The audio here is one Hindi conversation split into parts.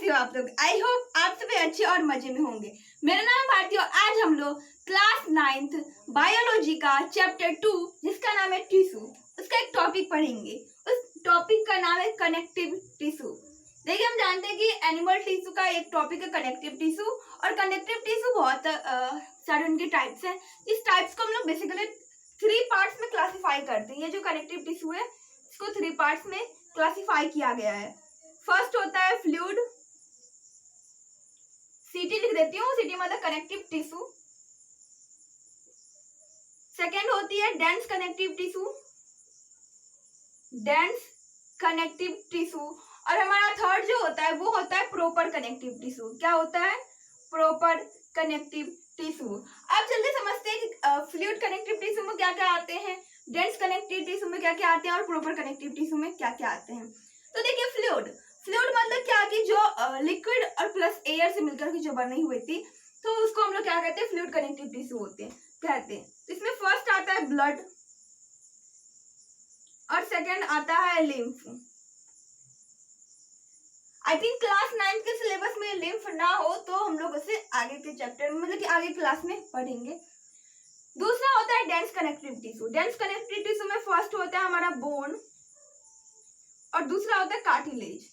कैसे हो आप लोग। आई होप आप सभी अच्छे और मजे में होंगे। मेरा नाम भारती और आज हम लोग क्लास 9th बायोलॉजी का चैप्टर 2 जिसका नाम है टिश्यू, उसका एक टॉपिक पढ़ेंगे। उस टॉपिक का नाम है कनेक्टिव टिश्यू। देखिए, हम जानते हैं कि एनिमल टिश्यू का एक टॉपिक है कनेक्टिव टिश्यू, और कनेक्टिव टिश्यू बहुत सारे उनके टाइप्स हैं। इस टाइप्स को हम लोग बेसिकली 3 पार्ट्स में क्लासीफाई करते हैं। ये जो कनेक्टिव टिश्यू है इसको 3 पार्ट्स में क्लासीफाई किया गया है। फर्स्ट होता है फ्लूइड, सीटी लिख देती हूँ, सीटी मतलब कनेक्टिव टिश्यू। सेकेंड होती है dense connective tissue, dense connective tissue. और हमारा थर्ड जो होता है वो होता है प्रॉपर कनेक्टिव टिश्यू। क्या होता है? Proper connective tissue. अब जल्दी समझते हैं कि फ्लूइड कनेक्टिव टिश्यू में क्या क्या आते हैं, डेंस कनेक्टिव टिश्यू में क्या क्या आते हैं और प्रॉपर कनेक्टिव टिश्यू में क्या क्या आते हैं। तो देखिए, फ्लूइड मतलब क्या कि जो लिक्विड और प्लस एयर से मिलकर की जो बनी हुई थी, तो उसको हम लोग क्या कहते हैं? फ्लूइड कनेक्टिव टिश्यू कहते हैं। तो इसमें फर्स्ट आता है ब्लड और सेकंड आता है लिम्फ। आई थिंक क्लास 9 के सिलेबस में लिम्फ ना हो तो हम लोग उसे आगे के चैप्टर में मतलब कि आगे क्लास में पढ़ेंगे। दूसरा होता है dense connective tissue. Dense connective tissue में फर्स्ट होता है हमारा बोन और दूसरा होता है कार्टिलेज।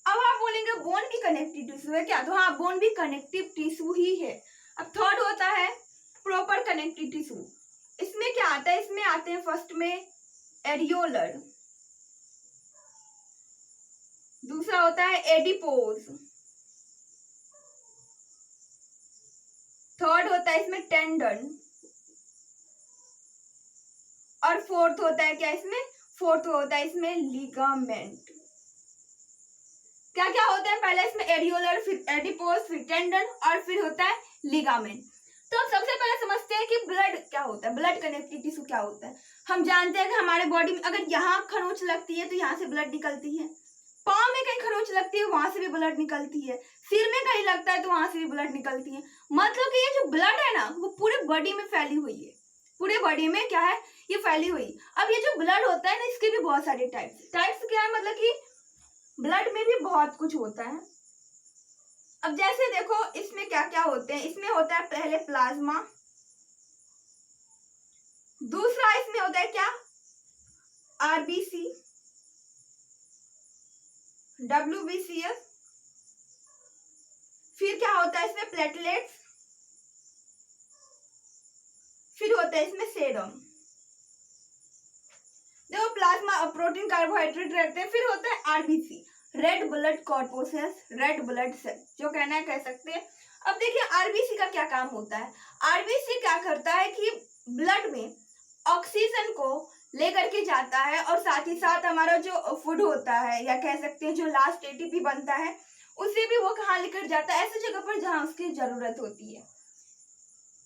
अब आप बोलेंगे बोन भी कनेक्टिव टिश्यू है क्या? तो हाँ, बोन भी कनेक्टिव टिश्यू ही है। अब थर्ड होता है प्रॉपर कनेक्टिव टिश्यू। इसमें क्या आता है? इसमें आते हैं फर्स्ट में एरियोलर, दूसरा होता है एडिपोज, थर्ड होता है इसमें टेंडन और फोर्थ होता है क्या? इसमें फोर्थ होता है इसमें लिगामेंट। क्या क्या होता है? पहले इसमें एरियोलर, फिर एडिपोज, फिर टेंडन और फिर होता है लिगामेंट। तो हम सबसे पहले समझते हैं कि ब्लड क्या होता है, ब्लड कनेक्टिव टिश्यू क्या होता है। हम जानते हैं कि हमारे बॉडी में अगर यहाँ खरोंच लगती है तो यहाँ से ब्लड निकलती है, पाँव में कहीं खरोंच लगती है वहां से भी ब्लड निकलती है, सिर में कहीं लगता है तो वहां से भी ब्लड निकलती है। मतलब कि ये जो ब्लड है ना वो पूरे बॉडी में फैली हुई है, पूरे बॉडी में क्या है? ये फैली हुई। अब ये जो ब्लड होता है ना इसके भी बहुत सारे टाइप्स क्या है? मतलब कि ब्लड में भी बहुत कुछ होता है। अब जैसे देखो इसमें क्या क्या होते हैं। इसमें होता है पहले प्लाज्मा, दूसरा इसमें होता है क्या? आरबीसी, डब्ल्यूबीसीएस, फिर क्या होता है इसमें? प्लेटलेट्स, फिर होता है इसमें सेरम। देखो, प्लाज्मा प्रोटीन कार्बोहाइड्रेट रहते हैं। फिर होता है RBC, red blood corpuscles, red blood cell, जो कहना है कह सकते हैं। अब देखिए आरबीसी का क्या काम होता है। आरबीसी क्या करता है कि ब्लड में ऑक्सीजन को लेकर के जाता है और साथ ही साथ हमारा जो फूड होता है या कह सकते हैं जो लास्ट एटीपी बनता है उसे भी वो कहाँ लेकर जाता है? ऐसी जगह पर जहां उसकी जरूरत होती है।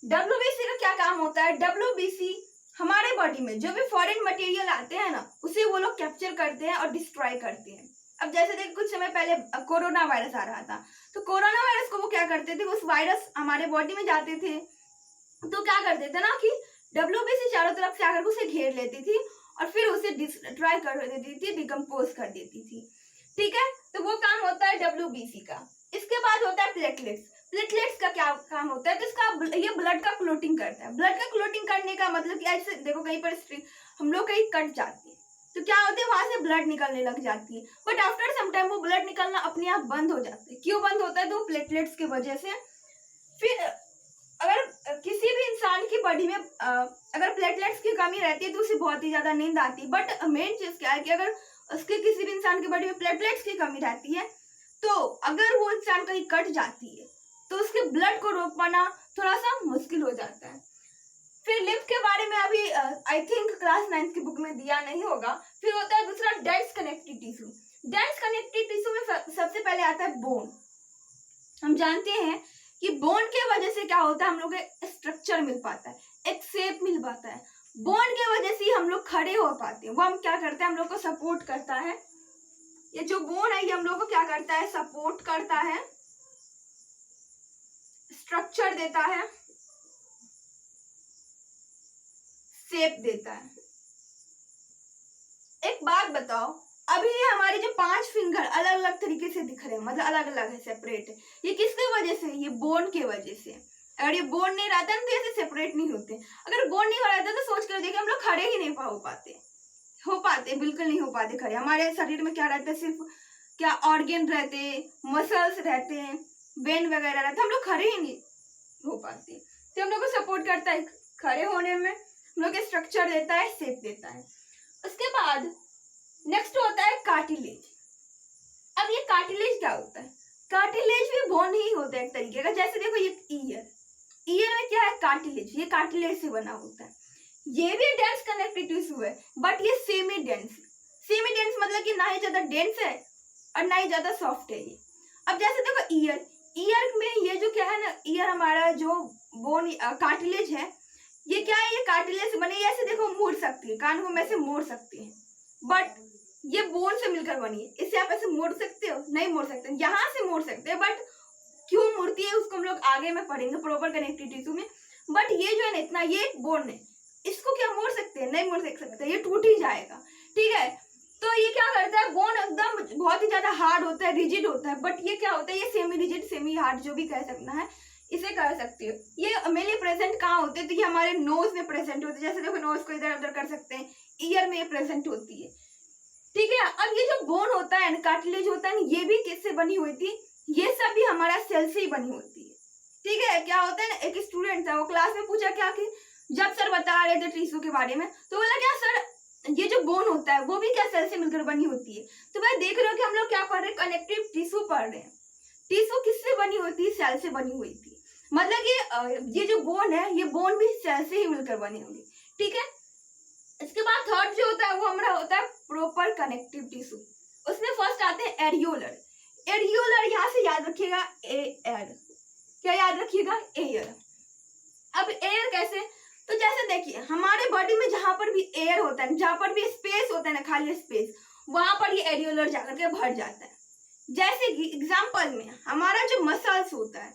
डब्ल्यूबीसी का क्या काम होता है? डब्ल्यूबीसी हमारे बॉडी में जो भी फॉरेन मटेरियल आते हैं ना उसे वो लोग कैप्चर करते हैं और डिस्ट्रॉय करते हैं। अब जैसे देखिए कुछ समय पहले कोरोना वायरस आ रहा था, तो कोरोना वायरस को वो क्या करते थे? उस वायरस हमारे बॉडी में जाते थे तो क्या करते थे ना कि डब्ल्यूबीसी चारों तरफ से आकर उसे घेर लेती थी और फिर उसे डिस्ट्रॉय कर देती थी, डिकम्पोज कर देती थी। ठीक है, तो वो काम होता है डब्ल्यूबीसी का। इसके बाद होता है प्लेटलेट्स। प्लेटलेट्स का क्या काम होता है? तो इसका ये ब्लड का क्लोटिंग करता है। ब्लड का क्लोटिंग करने का मतलब कि ऐसे देखो कहीं पर हम लोग कहीं कट जाती है तो क्या होता है? वहां से ब्लड निकलने लग जाती है, बट आफ्टर सम टाइम वो ब्लड निकलना अपने आप बंद हो जाता है। क्यों बंद होता है? तो प्लेटलेट्स की वजह से। फिर अगर किसी भी इंसान की बॉडी में अगर प्लेटलेट्स की कमी रहती है तो उसे बहुत ही ज्यादा नींद आती है। बट मेन चीज क्या है कि अगर उसके किसी भी इंसान की बॉडी में प्लेटलेट्स की कमी रहती है तो अगर वो इंसान कहीं कट जाती है तो उसके ब्लड को रोक पाना थोड़ा सा मुश्किल हो जाता है। फिर लिम्फ के बारे में अभी आई थिंक क्लास 9 की बुक में दिया नहीं होगा। फिर होता है दूसरा dense connective tissue. Dense connective tissue में सबसे पहले आता है बोन। हम जानते हैं कि बोन के वजह से क्या होता है? हम लोग को स्ट्रक्चर मिल पाता है, एक शेप मिल पाता है। बोन के वजह से हम लोग खड़े हो पाते हैं। वो हम क्या करते हैं? हम लोग को सपोर्ट करता है। ये जो बोन है ये हम लोग को क्या करता है? सपोर्ट करता है, स्ट्रक्चर देता है, शेप देता है। एक बात बताओ, अभी ये हमारे जो 5 फिंगर अलग अलग तरीके से दिख रहे हैं, मतलब अलग अलग है, सेपरेट है। ये किसकी वजह से? ये बोन के वजह से। अगर ये बोन नहीं रहता ना तो ऐसे सेपरेट नहीं होते। अगर बोन नहीं हो रहता तो सोच कर देखिए, हम लोग खड़े ही नहीं हो पाते, बिल्कुल नहीं हो पाते खड़े। हमारे शरीर में क्या रहता है? सिर्फ क्या ऑर्गन रहते, मसल्स रहते हैं, वेन वगैरह रहते, हम लोग खड़े ही नहीं हो पाते। तो हम लोग को सपोर्ट करता है खड़े होने में, हम लोग स्ट्रक्चर देता है, शेप देता है। उसके बाद नेक्स्ट होता है कार्टिलेज। अब ये कार्टिलेज क्या होता है? कार्टिलेज भी बोन ही होता है एक तरीके का। जैसे देखो ये ईयर में क्या है? कार्टिलेज। ये कार्टिलेज से बना होता है। ये भी डेंस कनेक्टिव टिश्यू है, बट ये सेमी डेंस। सेमी डेंस मतलब कि ना ही ज्यादा डेंस है और ना ही ज्यादा सॉफ्ट है ये। अब जैसे देखो ईयर में ये जो क्या है ना, ईयर हमारा जो बोन कार्टिलेज है, ये क्या है? ये कार्टिलेज से बनी है। ऐसे देखो मोड़ सकती है, कान को हम ऐसे मोड़ सकते हैं, बट ये बोन से मिलकर बनी है। इसे आप ऐसे मोड़ सकते हो? नहीं मोड़ सकते। यहाँ से मोड़ सकते हैं, बट क्यों मुड़ती है उसको हम लोग आगे में पढ़ेंगे प्रॉपर कनेक्टिव टिश्यू में। बट ये जो है ना, इतना ये एक बोन है, इसको क्या मोड़ सकते हैं? नहीं मोड़ सकते, ये टूट ही जाएगा। ठीक है, तो ये क्या करता है? बोन एकदम बहुत ही ज्यादा हार्ड होता है, रिजिड होता है, बट ये क्या होता है? ये सेमी रिजिड, सेमी हार्ड जो भी कह सकना है, इसे कर सकते हो। ये मेनली प्रेजेंट कहाँ होते हैं? तो ये हमारे नोज में प्रेजेंट होते हैं। जैसे देखो नोज को इधर उधर कर सकते हैं, ईयर में ये प्रेजेंट होती है। ठीक है, अब ये जो बोन होता है, कार्टिलेज होता है, ये भी किससे बनी हुई थी? ये सब भी हमारा सेल से ही बनी होती है। ठीक है, क्या होता है ना, एक स्टूडेंट था, वो क्लास में पूछा क्या कि जब सर बता रहे थे टिश्यू के बारे में, तो बोला क्या सर ये जो बोन होता है वो भी क्या सेल से मिलकर बनी होती है? तो भाई देख रहे हो कि हम लोग क्या पढ़ रहे हैं? कनेक्टिव टिश्यू पढ़ रहे हैं। टिश्यू किससे बनी होती है? सेल से बनी हुई थी। मतलब कि ये जो बोन है, ये बोन भी सेल से ही मिलकर बनी होगी। ठीक है, इसके बाद थर्ड जो होता है वो हमारा होता है प्रॉपर कनेक्टिव टिश्यू। उसमें फर्स्ट आते हैं एरियोलर। एरियोलर यहाँ से याद रखिएगा, एयर। क्या याद रखिएगा? एयर। अब एयर कैसे? तो जैसे देखिए हमारे बॉडी में जहां पर भी एयर होता है, जहां पर भी स्पेस होता है ना, खाली स्पेस, वहां पर ये एरियोलर जाकर के भर जाता है। जैसे कि एग्जाम्पल में हमारा जो मसल्स होता है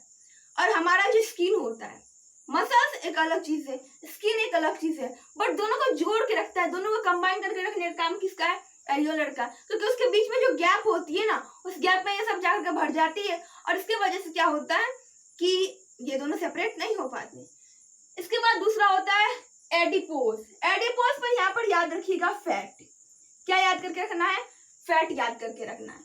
और हमारा जो स्किन होता है, मसल्स एक अलग चीज है, स्किन एक अलग चीज है, बट दोनों को जोड़ के रखता है, दोनों को कंबाइन करके रखने का काम किसका है? एरियोलर का। क्योंकि उसके बीच में जो गैप होती है ना, उस गैप में ये सब जाकर भर जाती है, और इसके वजह से क्या होता है कि ये दोनों सेपरेट नहीं हो पाते। इसके बाद दूसरा होता है एडिपोज। एडिपोज पर यहाँ पर याद रखिएगा फैट। क्या याद करके रखना है? फैट याद करके रखना है।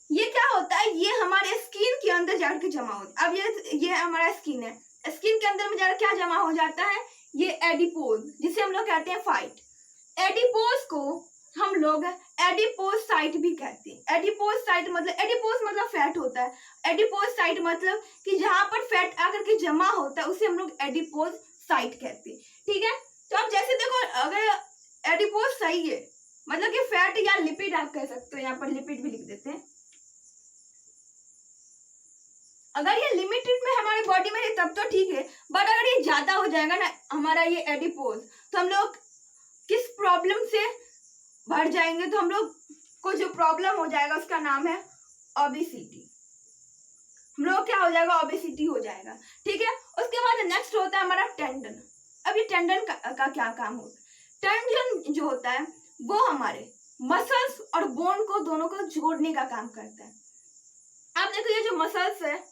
ये क्या होता है? ये हमारे स्किन के अंदर जाकर जमा होता है। अब ये हमारा स्किन है, स्किन के अंदर में जाकर क्या जमा हो जाता है? ये एडिपोज, जिसे हम लोग कहते हैं फाइट। एडिपोज को हम लोग एडिपोज साइट भी कहते हैं। एडिपोज साइट मतलब, एडिपोज मतलब फैट होता है, एडिपोज साइट मतलब कि जहां पर फैट आकर के जमा होता है उसे हम लोग एडिपोज साइट कहते हैं। ठीक है, तो अब जैसे देखो अगर एडिपोज सही है मतलब कि फैट या लिपिड आप कह सकते हो, यहाँ पर लिपिड भी लिख देते हैं। अगर ये लिमिटेड में हमारे बॉडी में है तब तो ठीक है, बट अगर ये ज्यादा हो जाएगा ना हमारा ये एडिपोज, तो हम लोग किस प्रॉब्लम से भर जाएंगे? तो हम लोग को जो प्रॉब्लम हो जाएगा उसका नाम है ओबेसिटी। हम लोग क्या हो जाएगा? ओबेसिटी हो जाएगा। ठीक है, उसके बाद नेक्स्ट होता है हमारा टेंडन। अब ये टेंडन का क्या काम होता है? टेंडन जो होता है वो हमारे मसल्स और बोन को दोनों को जोड़ने का काम करता है। आप देखो ये जो मसल्स है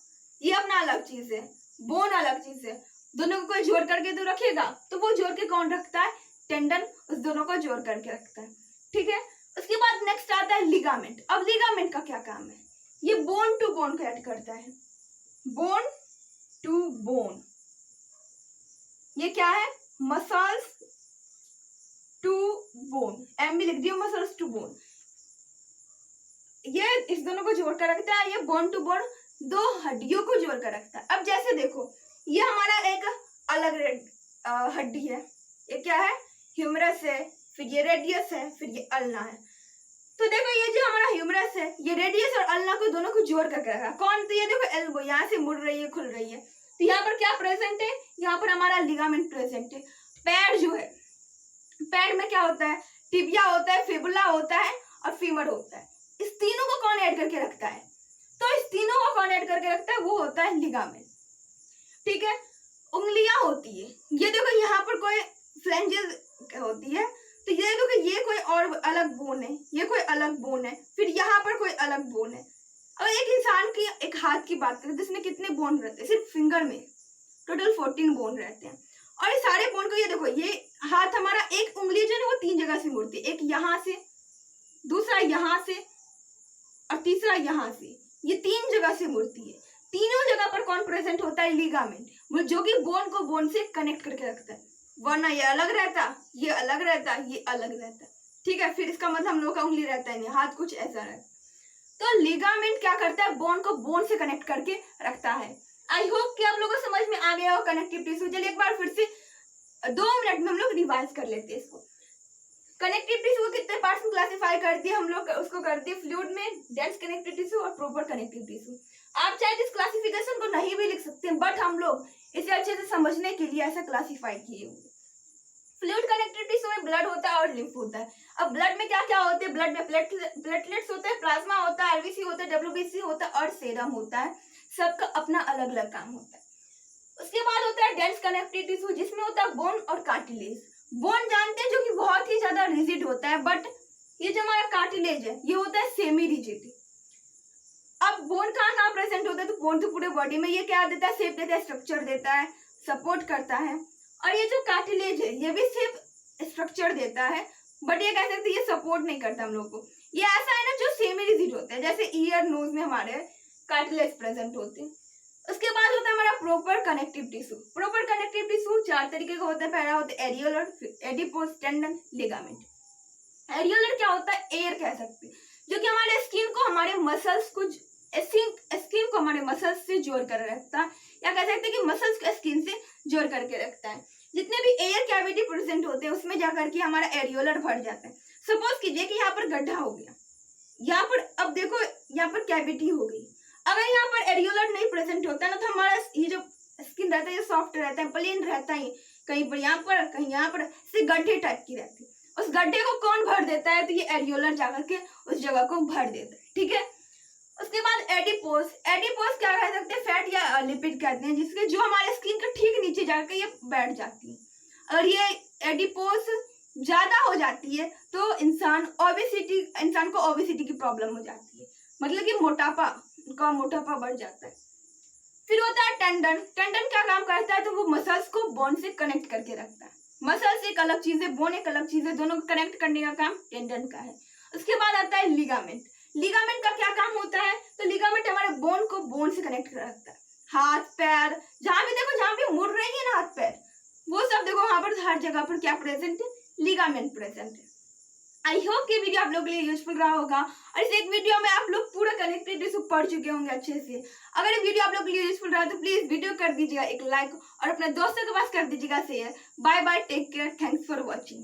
ये अपना अलग चीज है, बोन अलग चीज है, दोनों को कोई जोड़ करके तो रखेगा, तो वो जोड़ के कौन रखता है? टेंडन उस दोनों को जोड़ करके रखता है। ठीक है, उसके बाद नेक्स्ट आता है लिगामेंट। अब लिगामेंट का क्या काम है? ये बोन टू बोन को ऐड करता है, बोन टू बोन। ये क्या है? मसल्स टू बोन, एम भी लिख दियो, मसल्स टू बोन। ये इस दोनों को जोड़ कर रखता है, ये बोन टू बोन दो हड्डियों को जोड़ कर रखता है। अब जैसे देखो ये हमारा एक अलग हड्डी है, ये क्या है? ह्यूमरस है, फिर ये रेडियस है, फिर ये अल्ना है। तो देखो ये जो हमारा ह्यूमरस है, ये रेडियस और अल्ना को दोनों को जोड़ करके रखा। कौन? तो ये देखो एल्बो यहाँ से मुड़ रही है, खुल रही है, तो यहाँ पर क्या प्रेजेंट है? यहाँ पर हमारा लिगामेंट प्रेजेंट है। पैर जो है, पैर में क्या होता है? टिबिया होता है, फिबुला होता है और फीमर होता है। इस तीनों को कौन ऐड करके रखता है? तो इस तीनों को कौन ऐड करके रखता है? वो होता है लिगामेंट। ठीक है, उंगलियां होती है, ये देखो यहाँ पर कोई फ्लेंजेस होती है, तो ये देखो कि ये कोई और अलग बोन है, ये कोई अलग बोन है, फिर यहाँ पर कोई अलग बोन है। अगर एक इंसान की एक हाथ की बात करें तो इसमें कितने बोन रहते हैं? सिर्फ फिंगर में टोटल 14 बोन रहते हैं। और ये सारे बोन को ये देखो, ये हाथ हमारा एक उंगली जो है वो 3 जगह से मुड़ती है, एक यहाँ से, दूसरा यहाँ से और तीसरा यहाँ से, ये 3 जगह से मुड़ती है। तीनों जगह पर कौन प्रेजेंट होता है? लिगामेंट, जो कि बोन को बोन से कनेक्ट करके रखता है, वरना ये अलग रहता, ये अलग रहता, ये अलग रहता। ठीक है, फिर इसका मतलब हम लोग का उंगली रहता है नहीं, हाथ कुछ ऐसा रहता। तो लिगामेंट क्या करता है? बोन को बोन से कनेक्ट करके रखता है। आई होप कि आप लोगों को समझ में आ गया हो कनेक्टिव टिश्यू। चलिए एक बार फिर से 2 मिनट में हम लोग रिवाइज कर लेते हैं इसको। कनेक्टिव टिश्यू को कितने पार्ट्स में क्लासिफाई कर दिए हम लोग? उसको कर दिए फ्लूइड में, डेंस कनेक्टिव टिश्यू और प्रॉपर कनेक्टिव टिश्यू। आप चाहे इस क्लासिफिकेशन को नहीं भी लिख सकते हैं, बट हम लोग इसे अच्छे से समझने के लिए ऐसा क्लासिफाई किए हुए। फ्लूइड कनेक्टिव टिश्यू में ब्लड होता है और लिम्फ होता है। अब ब्लड में क्या क्या होते हैं? ब्लड में प्लेटलेट्स होते हैं, प्लाज्मा होता है, आरबीसी होता है, डब्ल्यूबीसी होता है और सेरम होता है। सबका अपना अलग अलग काम होता है। उसके बाद होता है डेंस कनेक्टिव टिश्यू, जिसमें होता है बोन और कार्टिलेज। बोन जानते हैं जो कि बहुत ही ज्यादा रिजिड होता है, बट ये जो हमारा कार्टिलेज है ये होता है सेमी रिजिड। अब बोन कहाँ कहाँ प्रेजेंट होता है? तो बोन तो पूरे बॉडी में, ये क्या देता है? शेप देता है, स्ट्रक्चर देता है, सपोर्ट करता है। और ये जो कार्टिलेज है ये भी सिर्फ स्ट्रक्चर देता है, बट ये कह सकते हैं ये सपोर्ट नहीं करता हम लोग को। ये ऐसा है ना जो सेमी रिजिड होता है, जैसे ईयर नोज में हमारे कार्टिलेज प्रेजेंट होते हैं। उसके बाद होता है हमारा proper connective tissue. Proper connective tissue 4 तरीके का होता है। पहला होता है areolar, adipose, tendon, ligament. Areolar क्या होता है? एयर कह सकते हैं, जो कि हमारे स्किन को हमारे मसल्स को हमारे मसल्स से जोड़ कर रखता है, या कह सकते हैं कि मसल्स को स्किन से जोड़ करके रखता है। जितने भी एयर कैविटी प्रेजेंट होते हैं उसमें जाकर के हमारा एरियोलर भर जाता है। सपोज कीजिए कि यहाँ पर गड्ढा हो गया, यहाँ पर अब देखो यहाँ पर कैविटी हो गई। अगर यहाँ पर एरियोलर नहीं प्रेजेंट होता ना तो हमारा ये जो स्किन रहता है ये सॉफ्ट रहता है, प्लेन रहता है, कहीं पर यहाँ पर कहीं यहाँ पर, से गड्ढे टाइप की रहती है। उस गड्ढे को कौन भर देता है? तो ये एरियोलर जाकर के उस जगह को भर देता है। ठीक है, उसके बाद एडिपोज। एडिपोज क्या कह सकते हैं? फैट या लिपिड कहते हैं, जिसके जो हमारे स्किन के ठीक नीचे जाकर ये बैठ जाती है। अगर ये एडिपोज ज्यादा हो जाती है तो इंसान को ओबेसिटी की प्रॉब्लम हो जाती है, मतलब कि मोटापा बढ़ जाता है। फिर होता है टेंडन। टेंडन क्या काम करता है? तो वो मसल्स को बोन से कनेक्ट करके रखता है। मसल्स एक अलग चीज है, बोन एक अलग चीज है, दोनों को कनेक्ट करने का काम टेंडन का है। उसके बाद आता है लिगामेंट। लिगामेंट का क्या काम होता है? तो लिगामेंट हमारे बोन को बोन से कनेक्ट कर रखता है। हाथ पैर जहां भी देखो, जहां भी मुड़ रही है ना हाथ पैर, वो सब देखो वहां पर हर जगह पर क्या प्रेजेंट है? लिगामेंट प्रेजेंट है। आई होप कि वीडियो आप लोगों के लिए यूजफुल रहा होगा और इस एक वीडियो में आप लोग पूरा कनेक्टिव टिश्यू पढ़ चुके होंगे अच्छे से। अगर ये वीडियो आप लोगों के लिए यूजफुल रहा तो प्लीज वीडियो कर दीजिएगा एक लाइक और अपने दोस्तों के पास कर दीजिएगा share. Bye bye, take care, thanks for watching.